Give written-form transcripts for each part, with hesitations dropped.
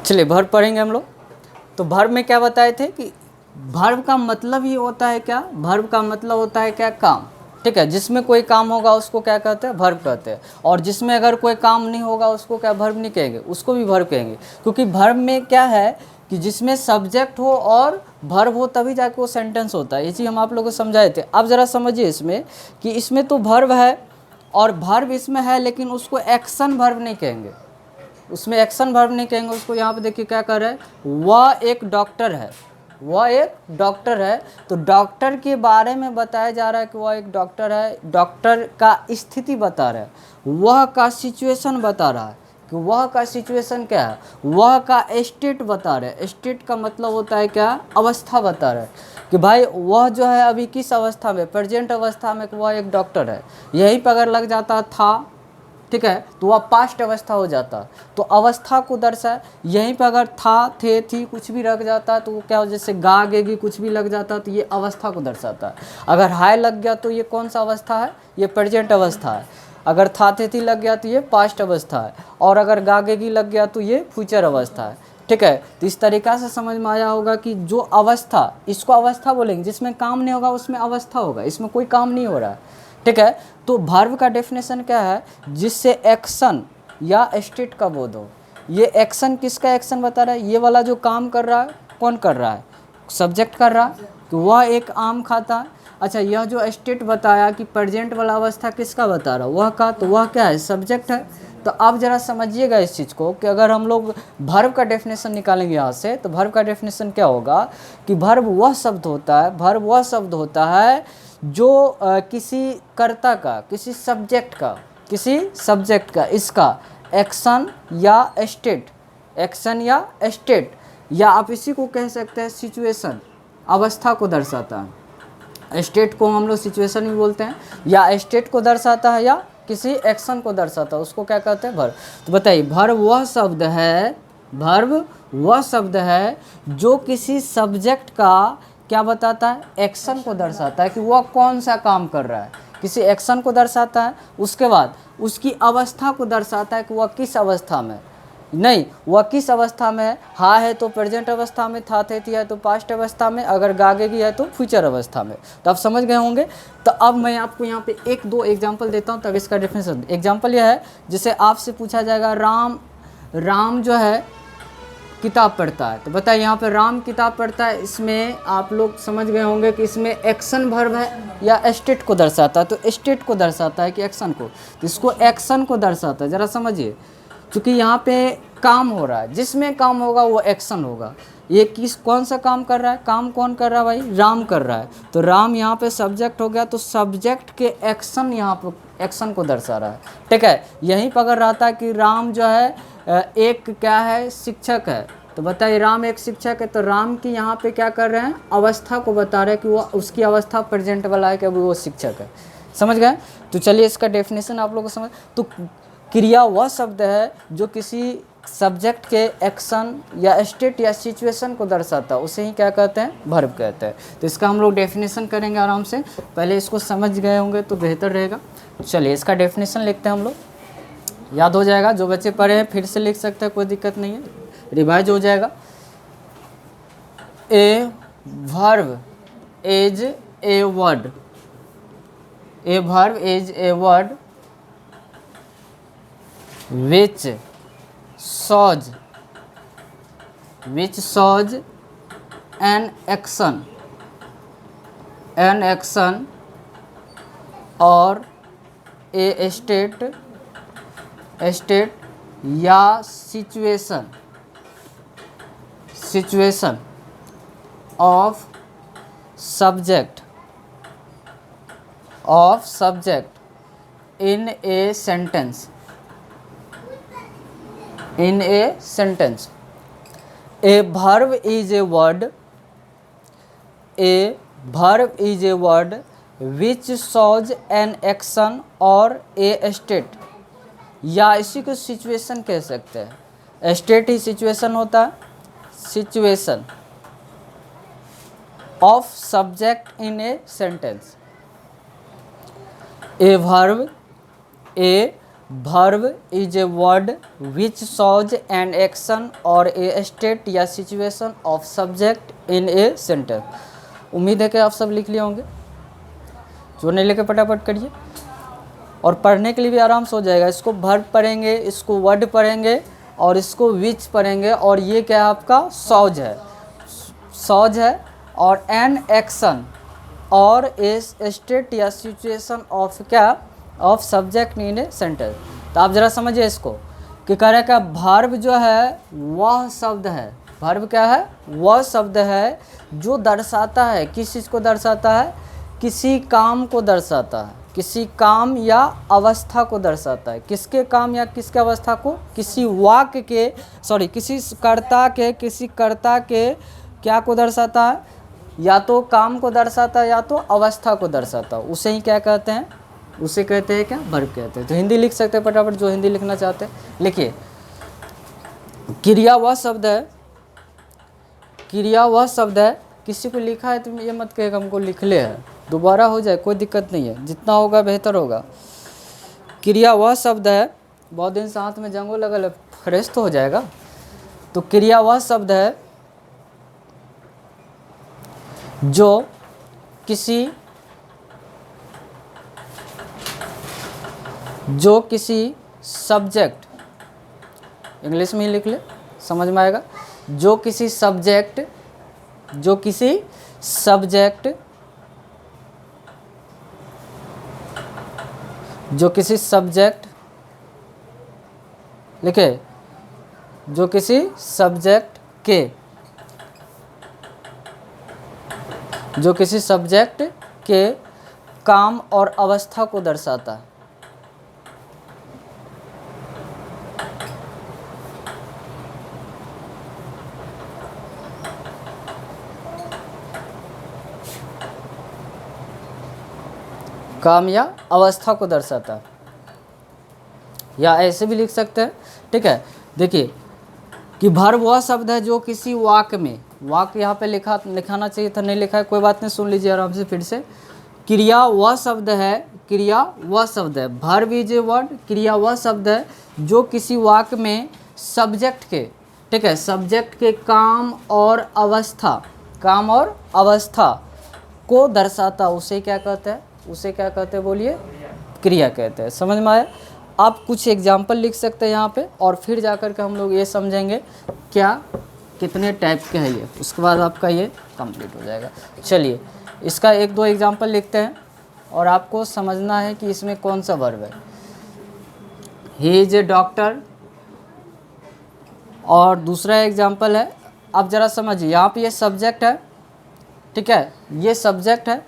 चलिए वर्ब पढ़ेंगे हम लोग। तो वर्ब में क्या बताए थे कि वर्ब का मतलब ही होता है क्या, वर्ब का मतलब होता है क्या, काम। ठीक है, जिसमें कोई काम होगा उसको क्या कहते हैं, वर्ब कहते हैं। और जिसमें अगर कोई काम नहीं होगा उसको क्या वर्ब नहीं कहेंगे, उसको भी वर्ब कहेंगे। क्योंकि वर्ब में क्या है कि जिसमें सब्जेक्ट हो और वर्ब हो तभी जाके वो सेंटेंस होता है। ये चीज़ हम आप लोगों को समझाए थे। अब ज़रा समझिए इसमें कि इसमें तो वर्ब है और वर्ब इसमें है, लेकिन उसको एक्शन वर्ब नहीं कहेंगे, उसमें एक्शन वर्ब नहीं कहेंगे उसको। यहाँ पे देखिए क्या कर रहा है, वह एक डॉक्टर है, वह एक डॉक्टर है। तो डॉक्टर के बारे में बताया जा रहा है कि वह एक डॉक्टर है, डॉक्टर का स्थिति बता रहा है, वह का सिचुएशन बता रहा है कि वह का सिचुएशन क्या है, वह का स्टेट बता रहे हैं। स्टेट का मतलब होता है क्या, अवस्था बता रहा है कि भाई वह जो है अभी किस अवस्था में, प्रेजेंट अवस्था में, कि वह एक डॉक्टर है। यहीं पर अगर लग जाता था, ठीक है, तो वह पास्ट अवस्था हो जाता, तो अवस्था को दर्शाए। यहीं पर अगर था, थे, थी कुछ भी लग जाता है तो वो क्या हो, जैसे गा गेगी कुछ भी लग जाता है तो ये अवस्था को दर्शाता है। अगर हाय लग गया तो ये कौन सा अवस्था है, ये प्रेजेंट अवस्था है। अगर था, थे, थी लग गया तो ये पास्ट अवस्था है। और अगर गा गेगी लग गया तो ये फ्यूचर अवस्था है। ठीक है, तो इस तरीक़ा से समझ में आया होगा कि जो अवस्था, इसको अवस्था बोलेंगे, जिसमें काम नहीं होगा उसमें अवस्था होगा, इसमें कोई काम नहीं हो रहा है। ठीक है, तो वर्ब का डेफिनेशन क्या है, जिससे एक्शन या स्टेट का बोध हो। ये एक्शन किसका एक्शन बता रहा है, ये वाला जो काम कर रहा है कौन कर रहा है, सब्जेक्ट कर रहा है कि वह एक आम खाता है। अच्छा, यह जो स्टेट बताया कि प्रेजेंट वाला अवस्था किसका बता रहा है, वह का, तो वह क्या है, सब्जेक्ट है। तो अब जरा समझिएगा इस चीज़ को कि अगर हम लोग वर्ब का डेफिनेशन निकालेंगे यहाँ से, तो वर्ब का डेफिनेशन क्या होगा कि वर्ब वह शब्द होता है, वर्ब वह शब्द होता है जो किसी कर्ता का, किसी सब्जेक्ट का इसका एक्शन या स्टेट, एक्शन या स्टेट, या आप इसी को कह सकते हैं सिचुएशन, अवस्था को दर्शाता है। स्टेट को हम लोग सिचुएशन भी बोलते हैं, या स्टेट को दर्शाता है या किसी एक्शन को दर्शाता है, उसको क्या कहते हैं, वर्ब। तो बताइए, वर्ब वह शब्द है, वर्ब वह शब्द है जो किसी सब्जेक्ट का क्या बताता है, एक्शन को दर्शाता है कि वह कौन सा काम कर रहा है, किसी एक्शन को दर्शाता है। उसके बाद उसकी अवस्था को दर्शाता है कि वह किस अवस्था में, नहीं वह किस अवस्था में है। हाँ है तो प्रेजेंट अवस्था में, था, थे, थी है तो पास्ट अवस्था में, अगर गागेगी है तो फ्यूचर अवस्था में। तो आप समझ गए होंगे। तो अब मैं आपको यहाँ पे एक दो एग्जांपल देता हूँ तब इसका डेफिनेशन। एग्जांपल यह है, जैसे आपसे पूछा जाएगा राम जो है किताब पढ़ता है, तो बताइए यहाँ पे राम किताब पढ़ता है, इसमें आप लोग समझ गए होंगे कि इसमें एक्शन वर्ब है या स्टेट को दर्शाता है। तो स्टेट को दर्शाता है कि एक्शन को, तो इसको एक्शन को दर्शाता है। ज़रा समझिए, क्योंकि यहाँ पे काम हो रहा है, जिसमें काम होगा वो एक्शन होगा। ये कौन सा काम कर रहा है, काम कौन कर रहा है भाई, राम कर रहा है। तो राम यहाँ पे सब्जेक्ट हो गया, तो सब्जेक्ट के एक्शन यहाँ पे एक्शन को दर्शा रहा है। ठीक है, यहीं पर अगर रहता है कि राम जो है एक क्या है, शिक्षक है, तो बताइए राम एक शिक्षक है, तो राम की यहाँ पे क्या कर रहे हैं, अवस्था को बता रहे हैं कि वो उसकी अवस्था प्रेजेंट वाला है कि अभी वो शिक्षक है। समझ गए। तो चलिए इसका डेफिनेशन आप लोगों को समझ। तो क्रिया वह शब्द है जो किसी सब्जेक्ट के एक्शन या स्टेट या सिचुएशन को दर्शाता है, उसे ही क्या कहते हैं, वर्ब कहते हैं। तो इसका हम लोग डेफिनेशन करेंगे आराम से, पहले इसको समझ गए होंगे तो बेहतर रहेगा। चलिए इसका डेफिनेशन लिखते हैं हम लोग, याद हो जाएगा। जो बच्चे पढ़े हैं फिर से लिख सकते हैं, कोई दिक्कत नहीं है, रिवाइज हो जाएगा। A verb is a word, a verb is a word which shows an action or a state या situation of subject in a sentence. A verb is a word which shows an action or a state, या इसी को situation कह सकते हैं। State ही situation होता है, situation of subject in a sentence. A verb is a word which shows an action or a state या situation of subject in a sentence। उम्मीद है कि आप सब लिख लिए होंगे, जो नहीं लिखे फटाफट करिए, और पढ़ने के लिए भी आराम से हो जाएगा। इसको verb पढ़ेंगे, इसको word पढ़ेंगे और इसको which पढ़ेंगे, और ये क्या है आपका shows है, shows है, और an action और ए स्टेट या सिचुएशन ऑफ क्या of subject in a sentence. तो आप ज़रा समझिए इसको कि कह रहा है क्या वर्ब जो है वह शब्द है, वर्ब क्या है वह शब्द है जो दर्शाता है, किस चीज़ को दर्शाता है, किसी काम को दर्शाता है, किसी काम या अवस्था को दर्शाता है। किसके काम या किसके अवस्था को, किसी वाक्य के किसी कर्ता के क्या को दर्शाता है, या तो काम को दर्शाता है या तो अवस्था को दर्शाता है, उसे ही क्या कहते हैं, उसे कहते हैं क्या वर्ब कहते हैं। तो हिंदी लिख सकते हैं फटाफट, जो हिंदी लिखना चाहते हैं लिखिए। क्रिया वह शब्द है, क्रिया वह शब्द है, किसी को लिखा है तो ये मत कहेगा हमको लिख ले है, दोबारा हो जाए कोई दिक्कत नहीं है, जितना होगा बेहतर होगा। क्रिया वह शब्द है, बहुत दिन से हाथ में जंगो लगल, फ्रेश तो हो जाएगा। तो क्रिया वह शब्द है जो किसी सब्जेक्ट, इंग्लिश में ही लिख ले समझ में आएगा, जो किसी सब्जेक्ट लिखे, जो किसी सब्जेक्ट के काम और अवस्था को दर्शाता है। काम या अवस्था को दर्शाता है, या ऐसे भी लिख सकते हैं। ठीक है, देखिए कि वर्ब वह शब्द है जो किसी वाक्य में, वाक्य यहाँ पे लिखाना चाहिए था, नहीं लिखा है, कोई बात नहीं, सुन लीजिए आराम से फिर से। क्रिया वह शब्द है, वर्ब इज ए वर्ड, क्रिया वह शब्द है जो किसी वाक्य में सब्जेक्ट के, ठीक है, सब्जेक्ट के काम और अवस्था को दर्शाता, उसे क्या कहते हैं, बोलिए क्रिया कहते हैं। समझ में आया? आप कुछ एग्जाम्पल लिख सकते हैं यहाँ पे, और फिर जाकर के हम लोग ये समझेंगे क्या कितने टाइप के हैं ये, उसके बाद आपका ये कंप्लीट हो जाएगा। चलिए इसका एक दो एग्जाम्पल लिखते हैं, और आपको समझना है कि इसमें कौन सा वर्ब है। ही इज ए डॉक्टर, और दूसरा एग्जाम्पल है, अब ज़रा समझिए, यहाँ पे ये सब्जेक्ट है, ठीक है, ये सब्जेक्ट है,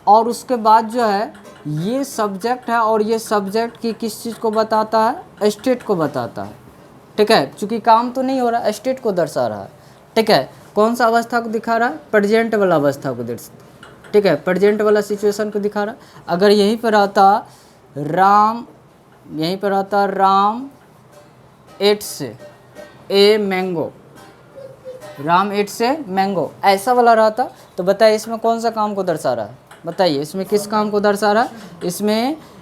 और उसके बाद जो है ये सब्जेक्ट है, और ये सब्जेक्ट की किस चीज़ को बताता है, स्टेट को बताता है। ठीक है, चूँकि काम तो नहीं हो रहा, स्टेट को दर्शा रहा है। ठीक है, कौन सा अवस्था को दिखा रहा है, प्रेजेंट वाला अवस्था को ठीक है, प्रेजेंट वाला सिचुएशन को दिखा रहा है। अगर यहीं पर आता Ram eats a mango, Ram eats a mango, ऐसा वाला रहता, तो बताइए इसमें कौन सा काम को दर्शा रहा है, बताइए इसमें किस काम को दर्शा रहा है,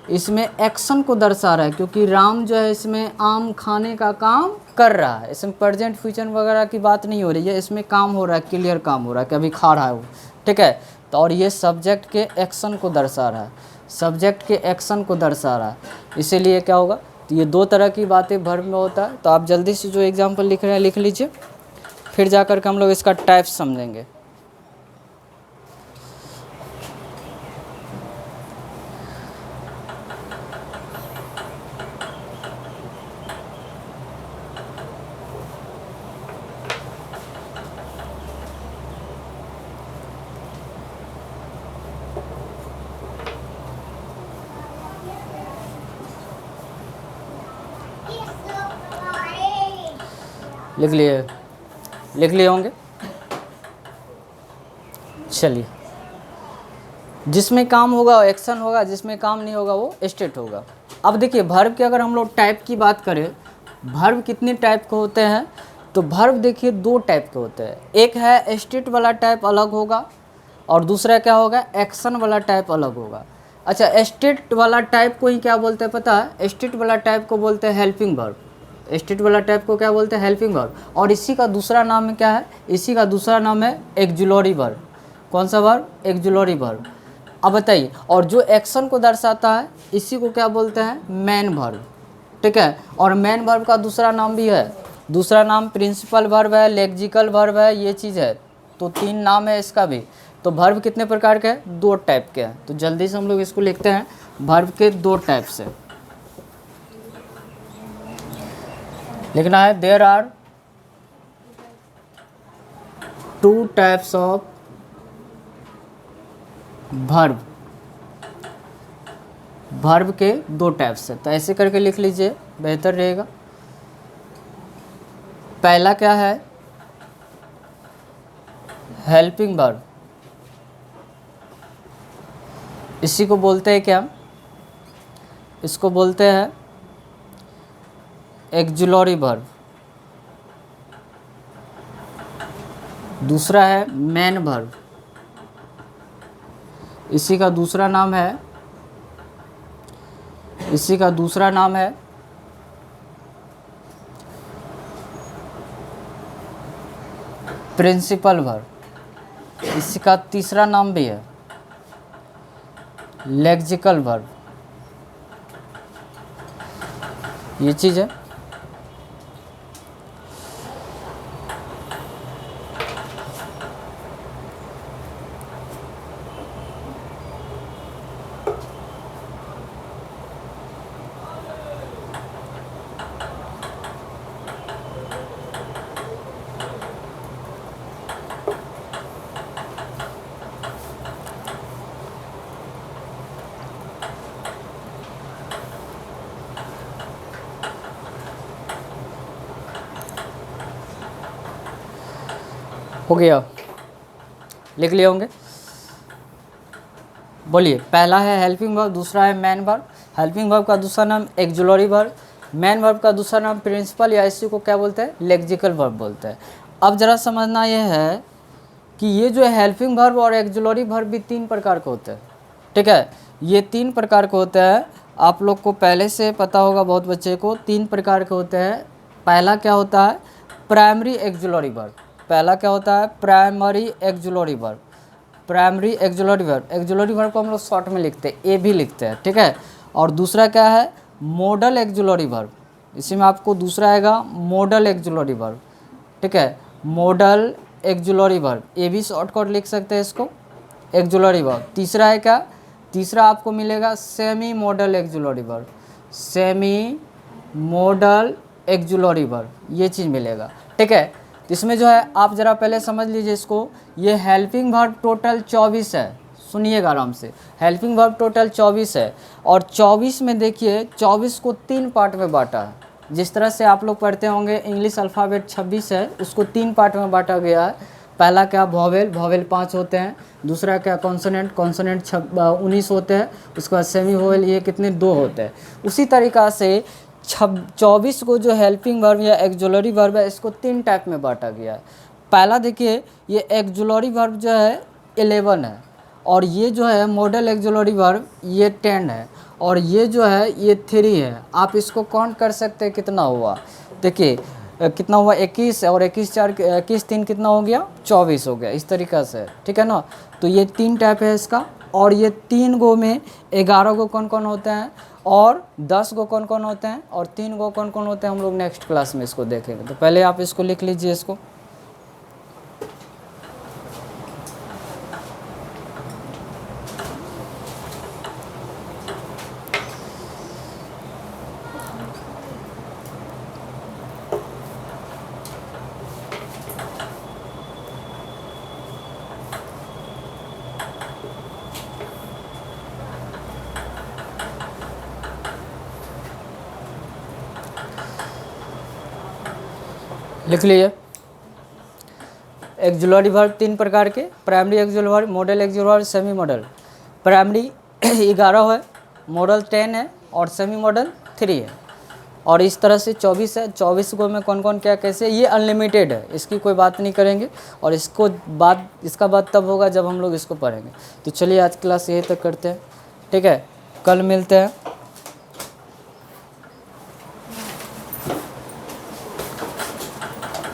इसमें एक्शन को दर्शा रहा है, क्योंकि राम जो है इसमें आम खाने का काम कर रहा है, इसमें प्रेजेंट फ्यूचर वगैरह की बात नहीं हो रही है, इसमें काम हो रहा है, क्लियर काम हो रहा है कि अभी खा रहा है वो। ठीक है, तो और ये सब्जेक्ट के एक्शन को दर्शा रहा है, इसीलिए क्या होगा, तो ये दो तरह की बातें वर्ब में होता है। तो आप जल्दी से जो एग्जाम्पल लिख रहे हैं लिख लीजिए, फिर जाकर के हम लोग इसका टाइप समझेंगे। लिख लिए होंगे। चलिए, जिसमें काम होगा एक्शन होगा, जिसमें काम नहीं होगा वो स्टेट होगा। अब देखिए वर्ब की अगर हम लोग टाइप की बात करें, वर्ब कितने टाइप के होते हैं, तो वर्ब देखिए दो टाइप के होते हैं, एक है स्टेट वाला टाइप अलग होगा, और दूसरा क्या होगा, एक्शन वाला टाइप अलग होगा। अच्छा, स्टेट वाला टाइप को ही क्या बोलते हैं पता है? स्टेट वाला टाइप को बोलते हैं हेल्पिंग वर्ब। स्टेट वाला टाइप को क्या बोलते हैं? Helping verb. और इसी का दूसरा नाम क्या है? इसी का दूसरा नाम है एक्जुलरी वर्ब। कौन सा वर्ब? Auxiliary verb. अब बताइए, और जो एक्शन को दर्शाता है इसी को क्या बोलते हैं? Main verb. ठीक है, और मेन वर्ब का दूसरा नाम भी है, दूसरा नाम प्रिंसिपल वर्ब है, लेक्सिकल वर्ब है, ये चीज़ है। तो 3 नाम है इसका भी। तो वर्ब कितने प्रकार के हैं? 2 टाइप के हैं। तो जल्दी से हम लोग इसको लिखते हैं, वर्ब के 2 टाइप से लिखना है। There are 2 types of verb. Verb के 2 टाइप्स है, तो ऐसे करके लिख लीजिए, बेहतर रहेगा। पहला क्या है? Helping verb. इसी को बोलते हैं क्या? इसको बोलते हैं एक्जुलरी वर्ब। दूसरा है मेन वर्ब। इसी का दूसरा नाम है, इसी का दूसरा नाम है प्रिंसिपल वर्ब। इसी का तीसरा नाम भी है लेक्सिकल वर्ब। ये चीज़ है। हो गया, लिख लिए होंगे। बोलिए, पहला है हेल्पिंग वर्ब, दूसरा है मेन वर्ब। हेल्पिंग वर्ब का दूसरा नाम एक्जुलरी वर्ब, मेन वर्ब का दूसरा नाम प्रिंसिपल या इसी को क्या बोलते हैं? लेक्सिकल वर्ब बोलते हैं। अब ज़रा समझना ये है कि ये जो हेल्पिंग वर्ब और एक्जुलरी वर्ब भी 3 प्रकार के होते हैं। ठीक है, ये 3 प्रकार के होते हैं। आप लोग को पहले से पता होगा, बहुत बच्चे को 3 प्रकार के होते हैं। पहला क्या होता है? Primary auxiliary verb. पहला क्या होता है? Primary auxiliary verb. Primary auxiliary verb, auxiliary verb को हम लोग शॉर्ट में लिखते हैं, ए भी लिखते हैं। ठीक है, और दूसरा क्या है? Model auxiliary verb. इसी में आपको दूसरा आएगा मॉडल एक्जुलरी वर्ब। ठीक है, मॉडल एक्जुलरी वर्ब, ए भी शॉर्टकट लिख सकते हैं इसको, एक्जुलरी वर्ब। तीसरा है क्या? तीसरा आपको मिलेगा semi model auxiliary verb. Semi model auxiliary verb, ये चीज़ मिलेगा। ठीक है, इसमें जो है आप ज़रा पहले समझ लीजिए इसको। ये हेल्पिंग वर्ब टोटल 24 है। सुनिएगा आराम से, हेल्पिंग वर्ब टोटल 24 है। और 24 में देखिए 24 को 3 पार्ट में बांटा है। जिस तरह से आप लोग पढ़ते होंगे इंग्लिश अल्फ़ाबेट 26 है, उसको 3 पार्ट में बांटा गया है। पहला क्या? वॉवेल, वॉवेल 5 होते हैं। दूसरा क्या? कॉन्सोनेंट, कॉन्सोनेंट 19 होते हैं। उसके बाद सेमी वॉवेल, ये कितने? 2 होते हैं। उसी तरीक़ा से 24 को जो हेल्पिंग वर्ब या एक्जुलरी वर्ब है, इसको 3 टाइप में बांटा गया है। पहला देखिए, ये एक्जुलरी वर्ब जो है 11 है, और ये जो है मॉडल एक्जुलरी वर्ब ये 10 है, और ये जो है ये 3 है। आप इसको काउंट कर सकते हैं कितना हुआ। देखिए कितना हुआ, 21 और 21 4 21 3 कितना हो गया? 24 हो गया। इस तरीक़ा से, ठीक है ना। तो ये 3 टाइप है इसका, और ये 3 गो में 11 गो कौन कौन होते हैं, और 10 गो कौन कौन होते हैं, और 3 गो कौन कौन होते हैं, हम लोग नेक्स्ट क्लास में इसको देखेंगे। तो पहले आप इसको लिख लीजिए इसको। लिख लीजिए। एक्जुलरी वर्ब 3 प्रकार के, primary auxiliary verb, model auxiliary verb, semi model. Primary 11 है, मॉडल 10 है, और सेमी मॉडल 3 है। और इस तरह से 24 है। 24 को में कौन कौन क्या कैसे, ये अनलिमिटेड है, इसकी कोई बात नहीं करेंगे। और इसका बात तब होगा जब हम लोग इसको पढ़ेंगे। तो चलिए आज क्लास यहीं तक करते हैं। ठीक है, कल मिलते हैं।